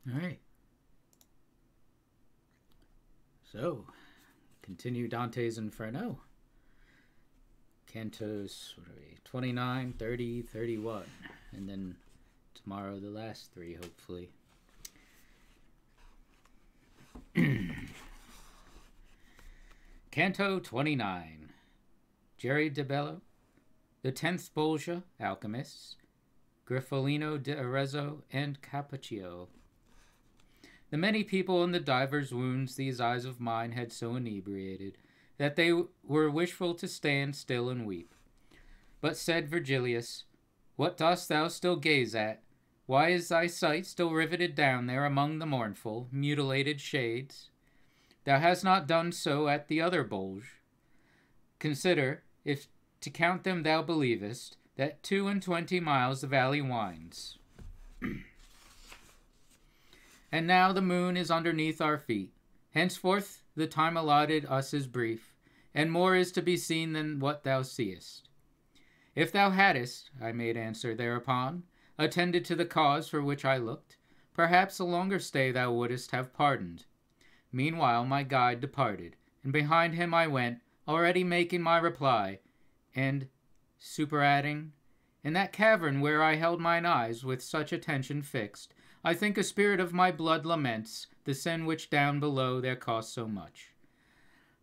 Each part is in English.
All right. So, continue Dante's Inferno. Cantos, what are we, 29, 30, 31. And then tomorrow the last three, hopefully. Canto 29. Jerry de Bello, the 10th Bolgia, Alchemists, Griffolino de Arezzo, and Cappuccio. The many people in the divers' wounds these eyes of mine had so inebriated, that they were wishful to stand still and weep. But said Virgilius, what dost thou still gaze at? Why is thy sight still riveted down there among the mournful, mutilated shades? Thou hast not done so at the other Bolge. Consider, if to count them thou believest, that 22 miles the valley winds. And now the moon is underneath our feet. Henceforth the time allotted us is brief, and more is to be seen than what thou seest. If thou hadst, I made answer thereupon, attended to the cause for which I looked, perhaps a longer stay thou wouldst have pardoned. Meanwhile my guide departed, and behind him I went, already making my reply, and superadding, in that cavern where I held mine eyes with such attention fixed, I think a spirit of my blood laments the sin which down below there cost so much.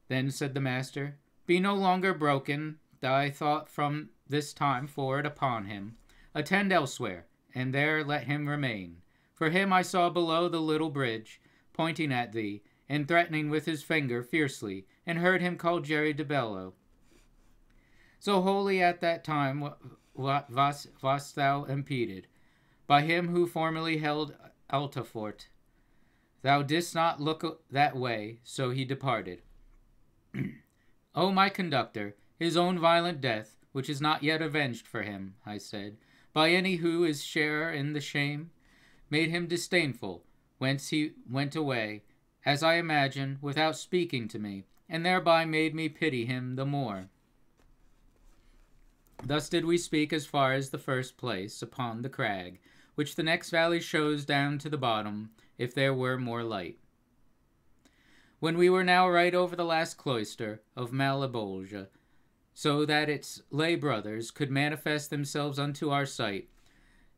Then said the master, be no longer broken thy thought from this time forward upon him. Attend elsewhere, and there let him remain. For him I saw below the little bridge, pointing at thee, and threatening with his finger fiercely, and heard him call Jerry de Bello. So wholly at that time wast thou impeded, by him who formerly held Altafort. Thou didst not look that way, so he departed. O my conductor, his own violent death, which is not yet avenged for him, I said, by any who is sharer in the shame, made him disdainful, whence he went away, as I imagine, without speaking to me, and thereby made me pity him the more. Thus did we speak as far as the first place upon the crag, which the next valley shows down to the bottom, if there were more light. When we were now right over the last cloister of Malebolgia, so that its lay brothers could manifest themselves unto our sight,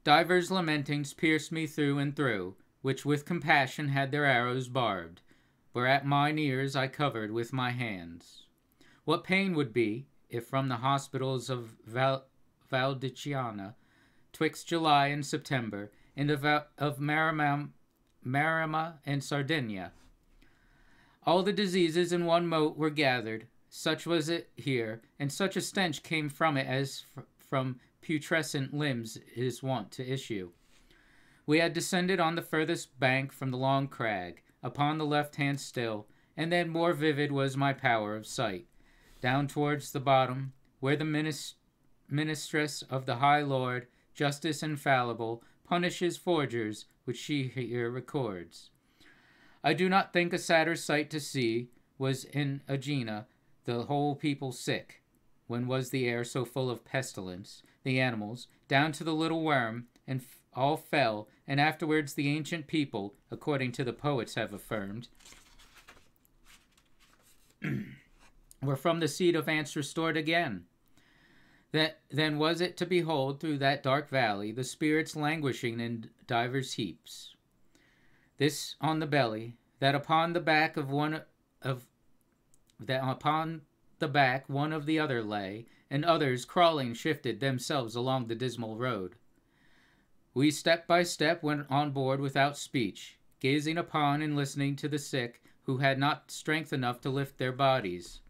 divers lamentings pierced me through and through, which with compassion had their arrows barbed, whereat mine ears I covered with my hands. What pain would be, if from the hospitals of Valdiciana, twixt July and September, and of Marima and Sardinia, all the diseases in one moat were gathered, such was it here, and such a stench came from it as from putrescent limbs is wont to issue. We had descended on the furthest bank from the long crag, upon the left hand still, and then more vivid was my power of sight, down towards the bottom, where the ministress of the high lord, justice infallible, punishes forgers, which she here records. I do not think a sadder sight to see was in Aegina, the whole people sick, when was the air so full of pestilence, the animals, down to the little worm, and all fell, and afterwards the ancient people, according to the poets have affirmed, were from the seed of ants restored again. Then was it to behold through that dark valley the spirits languishing in divers heaps, this on the belly, that upon the back one of the other lay, and others crawling shifted themselves along the dismal road. We step by step went on board without speech, gazing upon and listening to the sick who had not strength enough to lift their bodies.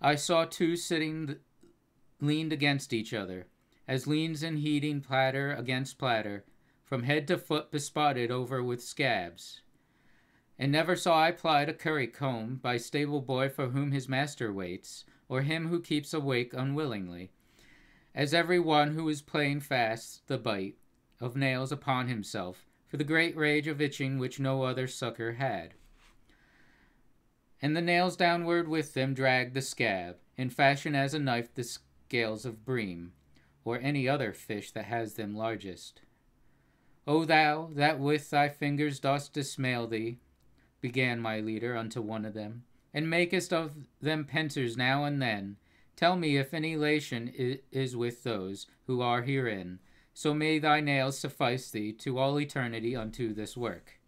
I saw two sitting leaned against each other, as leans in heating platter against platter, from head to foot bespotted over with scabs. And never saw I plied a currycomb by stable boy for whom his master waits, or him who keeps awake unwillingly, as every one who is playing fast the bite of nails upon himself, for the great rage of itching which no other succor had. And the nails downward with them dragged the scab, in fashion as a knife the scales of bream, or any other fish that has them largest. O thou, that with thy fingers dost dismail thee, began my leader unto one of them, and makest of them penters now and then, tell me if any elation is with those who are herein, so may thy nails suffice thee to all eternity unto this work.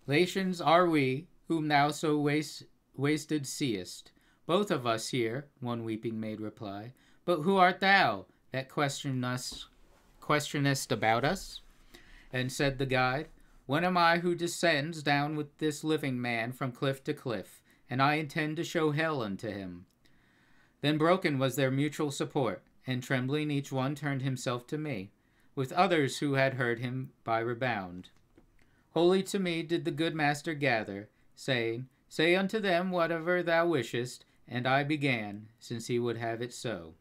Latians are we, whom thou so wasted seest, both of us here, one weeping maid reply. But who art thou, that questionest about us? And said the guide, One am I who descends down with this living man from cliff to cliff, and I intend to show hell unto him. Then broken was their mutual support, and trembling each one turned himself to me, with others who had heard him by rebound. Wholly to me did the good master gather, saying, Say unto them whatever thou wishest, and I began, since he would have it so.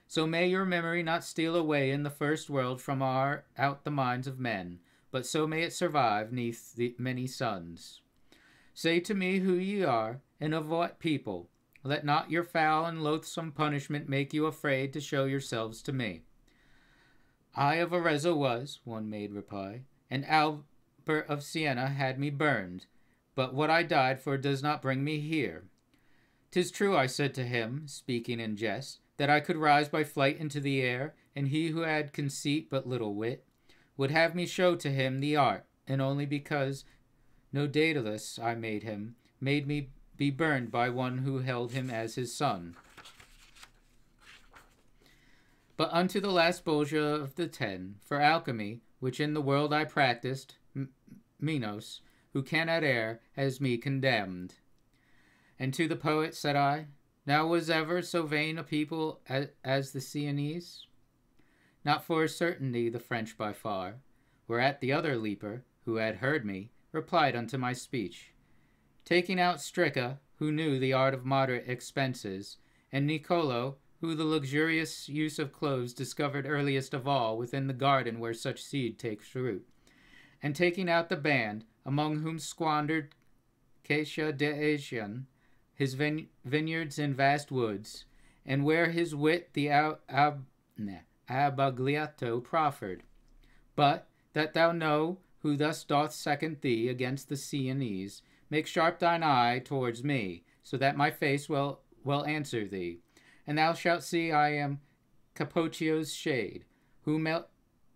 So may your memory not steal away in the first world from out the minds of men, but so may it survive neath the many suns. Say to me who ye are, and of what people. Let not your foul and loathsome punishment make you afraid to show yourselves to me. I of Arezzo was, one maid reply, and Albert of Siena had me burned, but what I died for does not bring me here. 'Tis true, I said to him, speaking in jest, that I could rise by flight into the air, and he who had conceit but little wit would have me show to him the art, and only because no Daedalus I made me be burned by one who held him as his son. But unto the last Bolgia of the 10, for alchemy, which in the world I practiced, Minos, who cannot err, has me condemned. And to the poet said I, Now was ever so vain a people as the Sienese? Not for a certainty the French by far, whereat the other leaper, who had heard me, replied unto my speech, taking out Stricca, who knew the art of moderate expenses, and Nicolo, who the luxurious use of cloves discovered earliest of all within the garden where such seed takes root, and taking out the band, among whom squandered Catia de Asian, his vineyards and vast woods, and where his wit the Abagliato proffered. But, that thou know who thus doth second thee against the Sienese, make sharp thine eye towards me, so that my face will answer thee, and thou shalt see I am Capoccio's shade, who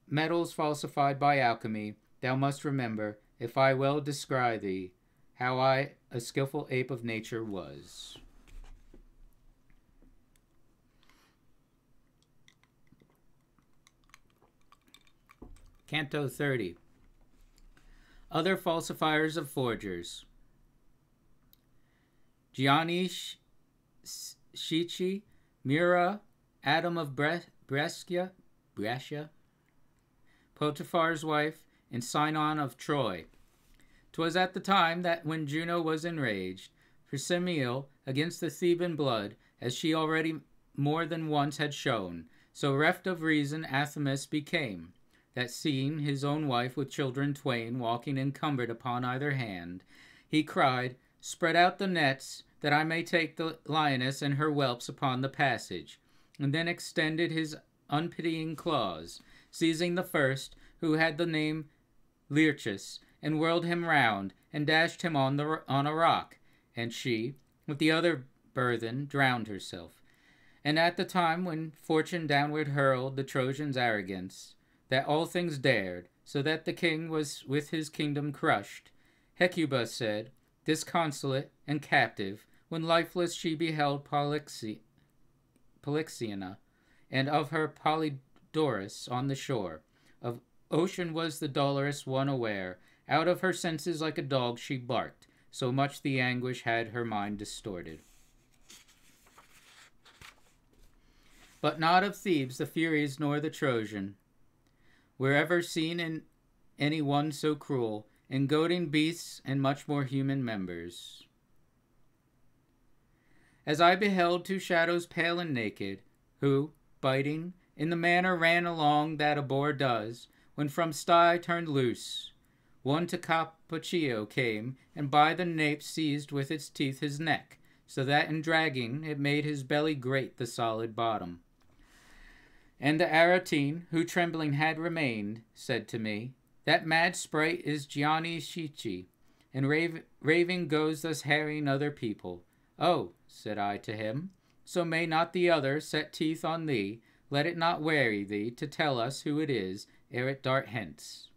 metals falsified by alchemy. Thou must remember, if I well descry thee, how I a skilful ape of nature was. Canto 30. Other falsifiers of forgers. Gianni Schicchi, Mura, Adam of Brescia, Potiphar's wife, and Sinon of Troy. 'Twas at the time that when Juno was enraged for Semele against the Theban blood, as she already more than once had shown, so reft of reason Athamas became, that seeing his own wife with children twain walking encumbered upon either hand, he cried, Spread out the nets, that I may take the lioness and her whelps upon the passage, and then extended his unpitying claws, seizing the first, who had the name Learchus, and whirled him round, and dashed him on a rock, and she, with the other burthen, drowned herself. And at the time when fortune downward hurled the Trojans' arrogance, that all things dared, so that the king was with his kingdom crushed, Hecuba said, disconsolate and captive, when lifeless she beheld Polyxena, and of her Polydorus on the shore, of ocean was the dolorous one aware, out of her senses like a dog she barked, so much the anguish had her mind distorted. But not of Thebes the Furies nor the Trojan were ever seen in any one so cruel, in goading beasts and much more human members. As I beheld two shadows pale and naked, who, biting, in the manner ran along that a boar does, when from sty turned loose, one to Capocchio came, and by the nape seized with its teeth his neck, so that in dragging it made his belly grate the solid bottom. And the Aretine, who trembling had remained, said to me, That mad sprite is Gianni Schicchi, and raving goes thus harrying other people. Oh, said I to him, so may not the other set teeth on thee, let it not weary thee to tell us who it is, ere it dart hence.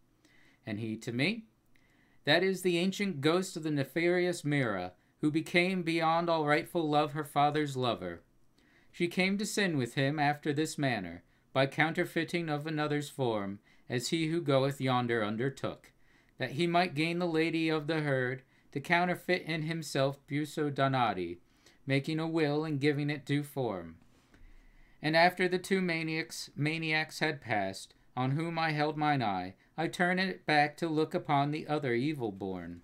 And he to me, That is the ancient ghost of the nefarious Mira, who became beyond all rightful love her father's lover. She came to sin with him after this manner, by counterfeiting of another's form, as he who goeth yonder undertook, that he might gain the lady of the herd, to counterfeit in himself Buso Donati, making a will and giving it due form. And after the two maniacs had passed, on whom I held mine eye, I turned it back to look upon the other evil-born.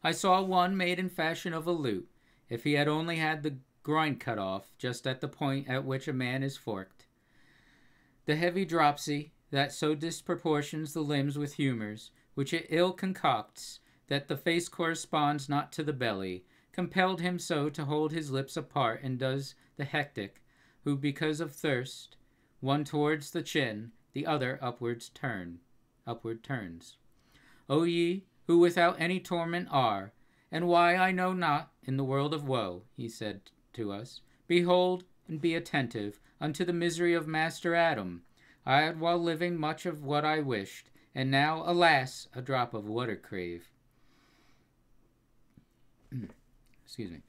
I saw one made in fashion of a lute, if he had only had the groin cut off, just at the point at which a man is forked. The heavy dropsy, that so disproportions the limbs with humours, which it ill concocts, that the face corresponds not to the belly, compelled him so to hold his lips apart, and does the hectic, who because of thirst, one towards the chin, the other upward turns. O ye, who without any torment are, and why I know not, in the world of woe, he said to us, behold and be attentive unto the misery of Master Adam. I had while living much of what I wished, and now, alas, a drop of water crave. Excuse me.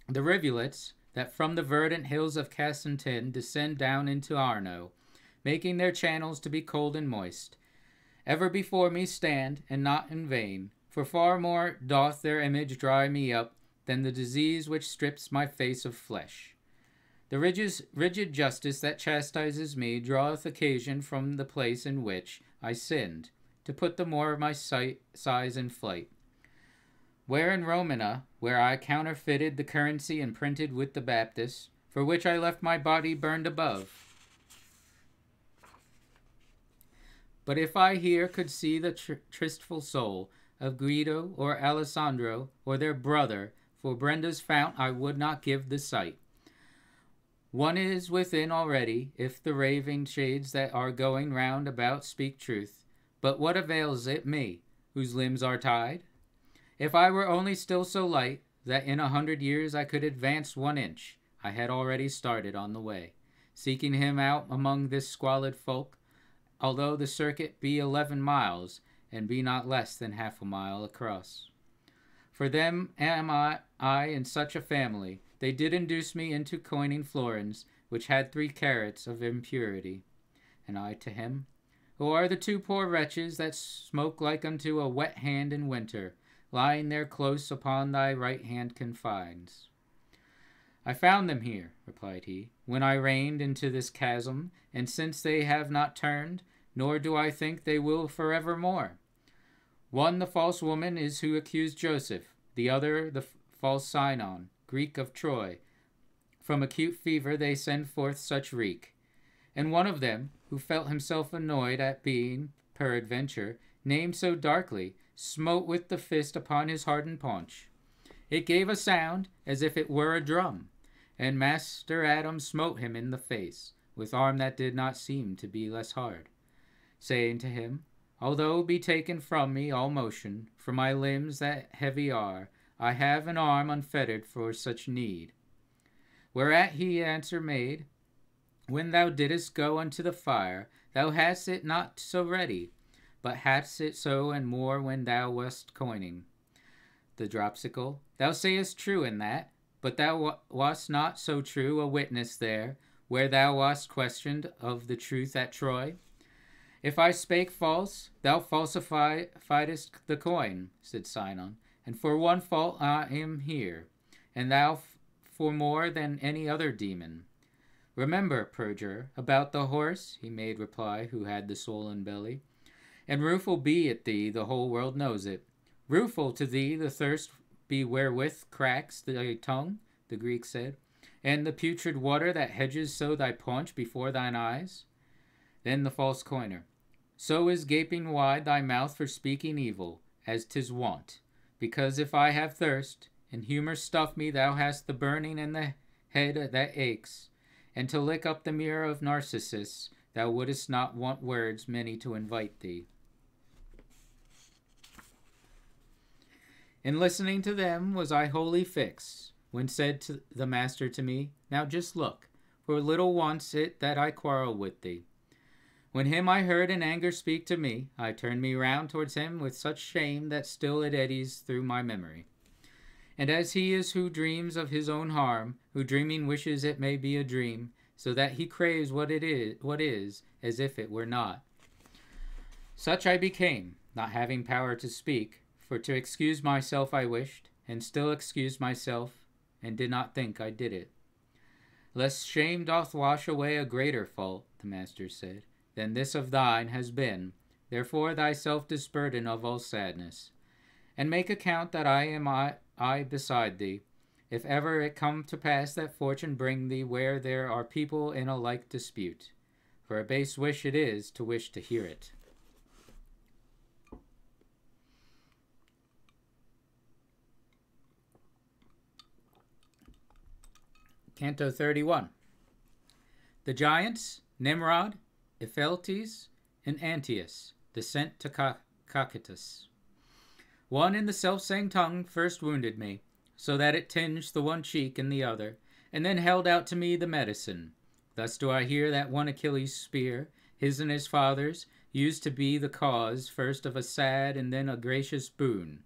The rivulets that from the verdant hills of Cassintin descend down into Arno, making their channels to be cold and moist, ever before me stand, and not in vain, for far more doth their image dry me up than the disease which strips my face of flesh. The rigid justice that chastises me draweth occasion from the place in which I sinned, to put the more of my size in flight. Where in Romana, where I counterfeited the currency and printed with the Baptist, for which I left my body burned above. But if I here could see the tristful soul of Guido or Alessandro or their brother, for Brenda's fount I would not give the sight. One is within already, if the raving shades that are going round about speak truth. But what avails it me, whose limbs are tied? If I were only still so light, that in 100 years I could advance 1 inch, I had already started on the way, seeking him out among this squalid folk, although the circuit be 11 miles, and be not less than half a mile across. For them am I in such a family. They did induce me into coining florins, which had 3 carats of impurity. And I to him, Who are the 2 poor wretches that smoke like unto a wet hand in winter, lying there close upon thy right hand confines? I found them here, replied he, when I reined into this chasm, and since they have not turned, nor do I think they will forevermore. One, the false woman, is who accused Joseph, the other, the false Sinon, Greek of Troy. From acute fever they send forth such reek. And one of them, who felt himself annoyed at being, peradventure, named so darkly, smote with the fist upon his hardened paunch. It gave a sound as if it were a drum, and Master Adam smote him in the face, with arm that did not seem to be less hard, saying to him, Although be taken from me all motion, for my limbs that heavy are, I have an arm unfettered for such need. Whereat he answer made, When thou didst go unto the fire, thou hadst it not so ready, but hadst it so and more when thou wast coining. The dropsicle, thou sayest true in that, but thou wast not so true a witness there, where thou wast questioned of the truth at Troy. If I spake false, thou falsifiedst the coin, said Sinon, and for one fault I am here, and thou for more than any other demon. Remember, perjurer, about the horse, he made reply, who had the swollen belly, and rueful be it thee, the whole world knows it. Rueful to thee the thirst be wherewith cracks thy tongue, the Greek said, and the putrid water that hedges so thy paunch before thine eyes. Then the false coiner, So is gaping wide thy mouth for speaking evil, as 'tis wont, because if I have thirst, and humour stuff me, thou hast the burning and the head that aches, and to lick up the mirror of Narcissus, thou wouldst not want words many to invite thee. In listening to them was I wholly fixed, when said to the master to me, Now just look, for little wants it that I quarrel with thee. When him I heard in anger speak to me, I turned me round towards him with such shame that still it eddies through my memory. And as he is who dreams of his own harm, who dreaming wishes it may be a dream, so that he craves what is, as if it were not. Such I became, not having power to speak, for to excuse myself I wished, and still excused myself, and did not think I did it. Lest shame doth wash away a greater fault, the master said, than this of thine has been, therefore thyself disburden of all sadness. And make account that I am I beside thee, if ever it come to pass that fortune bring thee where there are people in a like dispute. For a base wish it is to wish to hear it. Canto 31. The giants, Nimrod, Epheltes, and Antaeus, descent to Cocytus. One in the self-same tongue first wounded me, so that it tinged the one cheek and the other, and then held out to me the medicine. Thus do I hear that one Achilles' spear, his and his father's, used to be the cause first of a sad and then a gracious boon.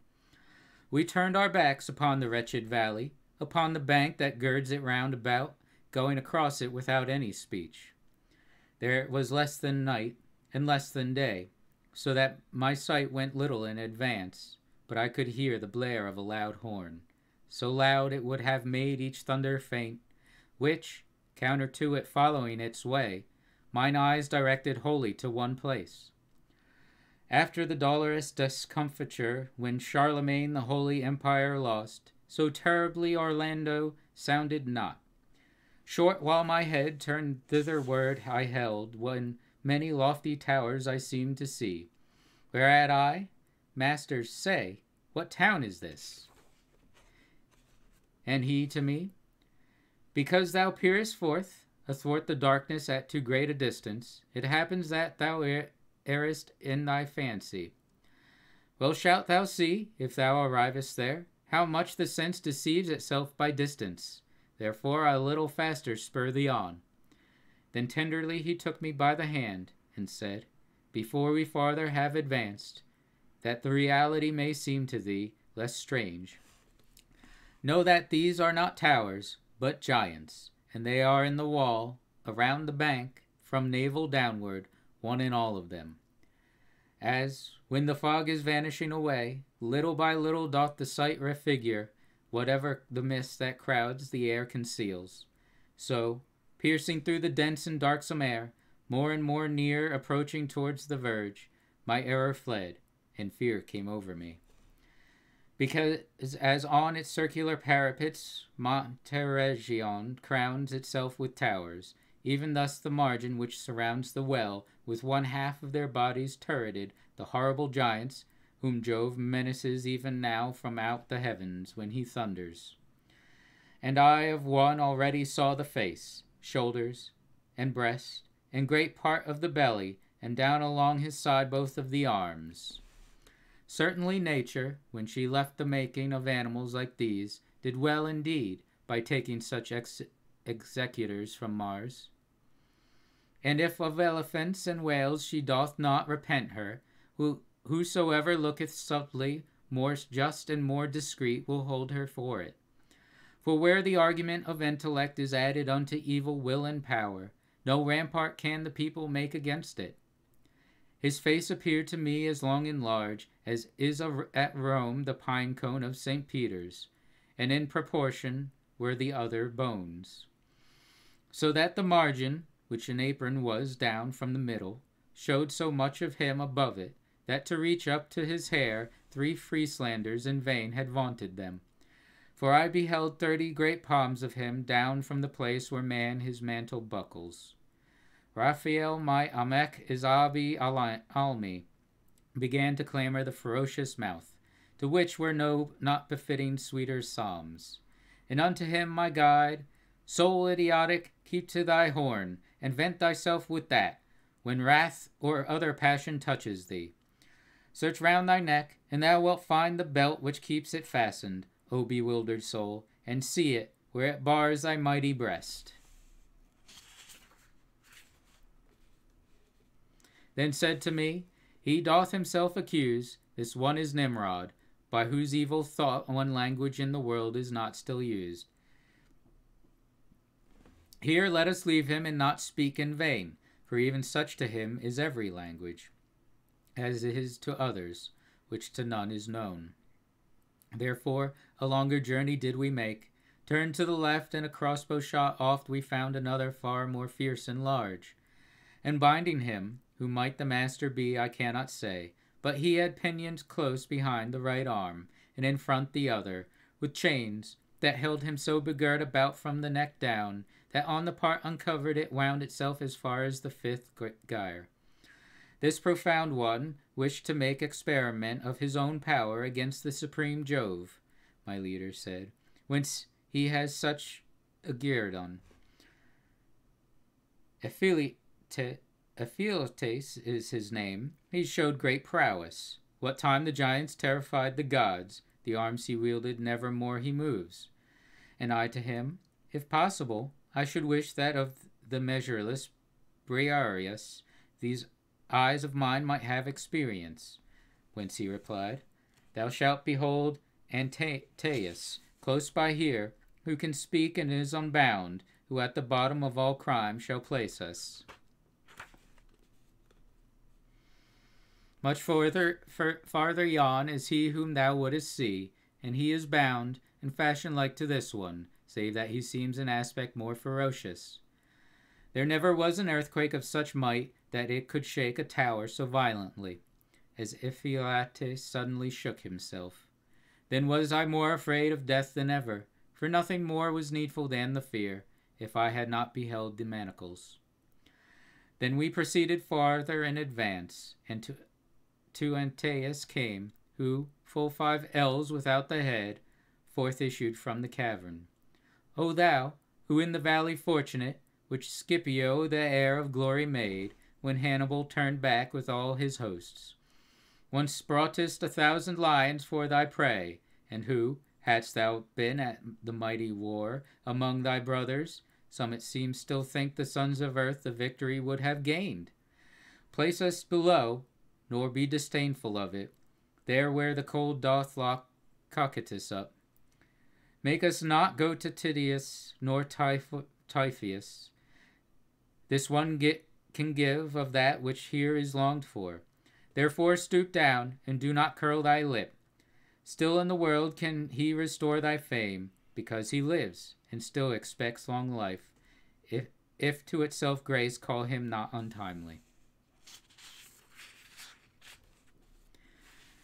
We turned our backs upon the wretched valley, upon the bank that girds it round about, going across it without any speech. There was less than night, and less than day, so that my sight went little in advance, but I could hear the blare of a loud horn, so loud it would have made each thunder faint, which, counter to it following its way, mine eyes directed wholly to one place. After the dolorous discomfiture, when Charlemagne the holy empire lost, so terribly Orlando sounded not. Short while my head turned thitherward I held, when many lofty towers I seemed to see. Whereat I, Master, say, what town is this? And he to me, Because thou peerest forth, athwart the darkness at too great a distance, it happens that thou errest in thy fancy. Well shalt thou see, if thou arrivest there, how much the sense deceives itself by distance. Therefore I a little faster spur thee on. Then tenderly he took me by the hand, and said, Before we farther have advanced, that the reality may seem to thee less strange, know that these are not towers, but giants, and they are in the wall, around the bank, from navel downward, one in all of them. As, when the fog is vanishing away, little by little doth the sight refigure whatever the mist that crowds the air conceals, so, piercing through the dense and darksome air, more and more near approaching towards the verge, my error fled, and fear came over me. Because as on its circular parapets Monteregion crowns itself with towers, even thus the margin which surrounds the well, with one half of their bodies turreted, the horrible giants, whom Jove menaces even now from out the heavens when he thunders. And I of one already saw the face, shoulders, and breast, and great part of the belly, and down along his side both of the arms. Certainly nature, when she left the making of animals like these, did well indeed by taking such executors from Mars. And if of elephants and whales she doth not repent her, whosoever looketh subtly, more just and more discreet, will hold her for it. For where the argument of intellect is added unto evil will and power, no rampart can the people make against it. His face appeared to me as long and large as is at Rome the pine cone of St. Peter's, and in proportion were the other bones. So that the margin, which an apron was down from the middle, showed so much of him above it, that to reach up to his hair 3 Frieslanders in vain had vaunted them. For I beheld 30 great palms of him down from the place where man his mantle buckles. Raphael, my Amek Izabi Almi, began to clamor the ferocious mouth, to which were no not befitting sweeter psalms. And unto him, my guide, Soul idiotic, keep to thy horn, and vent thyself with that, when wrath or other passion touches thee. Search round thy neck, and thou wilt find the belt which keeps it fastened, O bewildered soul, and see it where it bars thy mighty breast. Then said to me, He doth himself accuse, this one is Nimrod, by whose evil thought one language in the world is not still used. Here let us leave him and not speak in vain, for even such to him is every language, as it is to others, which to none is known. Therefore a longer journey did we make, turned to the left, and a crossbow shot oft we found another far more fierce and large. And binding him, who might the master be, I cannot say, but he had pinions close behind the right arm, and in front the other, with chains that held him so begirt about from the neck down, that on the part uncovered it wound itself as far as the fifth gyre. This profound one wished to make experiment of his own power against the supreme Jove, my leader said, whence he has such a guerdon. Ephialtes is his name. He showed great prowess. What time the giants terrified the gods, the arms he wielded nevermore he moves. And I to him, if possible, I should wish that of the measureless Briareus these eyes of mine might have experience. Whence he replied, Thou shalt behold Antaeus, close by here, who can speak and is unbound, who at the bottom of all crime shall place us. Much farther yon is he whom thou wouldest see, and he is bound, and fashioned like to this one, save that he seems in aspect more ferocious. There never was an earthquake of such might that it could shake a tower so violently, as Ephialtes suddenly shook himself. Then was I more afraid of death than ever, for nothing more was needful than the fear, if I had not beheld the manacles. Then we proceeded farther in advance, and to Antaeus came, who, full 5 ells without the head, forth issued from the cavern. O thou, who in the valley fortunate, which Scipio the heir of glory made, when Hannibal turned back with all his hosts, once broughtest 1,000 lions for thy prey, and who, hadst thou been at the mighty war among thy brothers, some it seems still think the sons of earth the victory would have gained. Place us below, nor be disdainful of it, there where the cold doth lock Cocytus up. Make us not go to Tydeus nor Typhoeus. This one can give of that which here is longed for. Therefore stoop down, and do not curl thy lip. Still in the world can he restore thy fame, because he lives, and still expects long life, if to itself grace call him not untimely.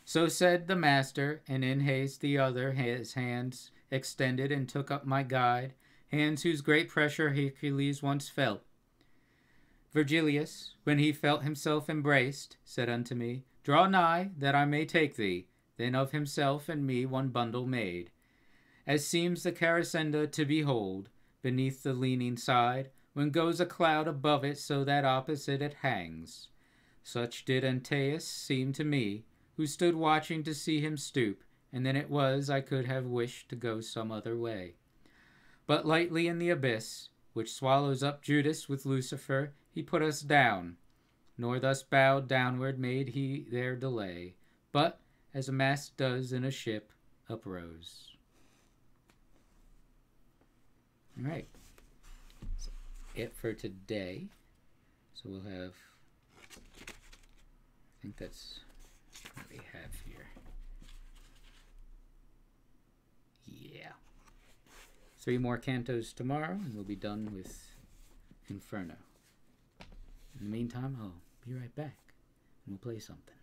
So said the master, and in haste the other his hands extended and took up my guide, hands whose great pressure Hercules once felt. Virgilius, when he felt himself embraced, said unto me, Draw nigh, that I may take thee. Then of himself and me one bundle made, as seems the Caracenda to behold, beneath the leaning side, when goes a cloud above it, so that opposite it hangs. Such did Antaeus seem to me, who stood watching to see him stoop, and then it was I could have wished to go some other way. But lightly in the abyss, which swallows up Judas with Lucifer, he put us down, nor thus bowed downward made he their delay, but, as a mast does in a ship, uprose. All right, that's it for today. So we'll have, I think that's what we have here. Yeah. 3 more cantos tomorrow, and we'll be done with Inferno. In the meantime, I'll be right back, and we'll play something.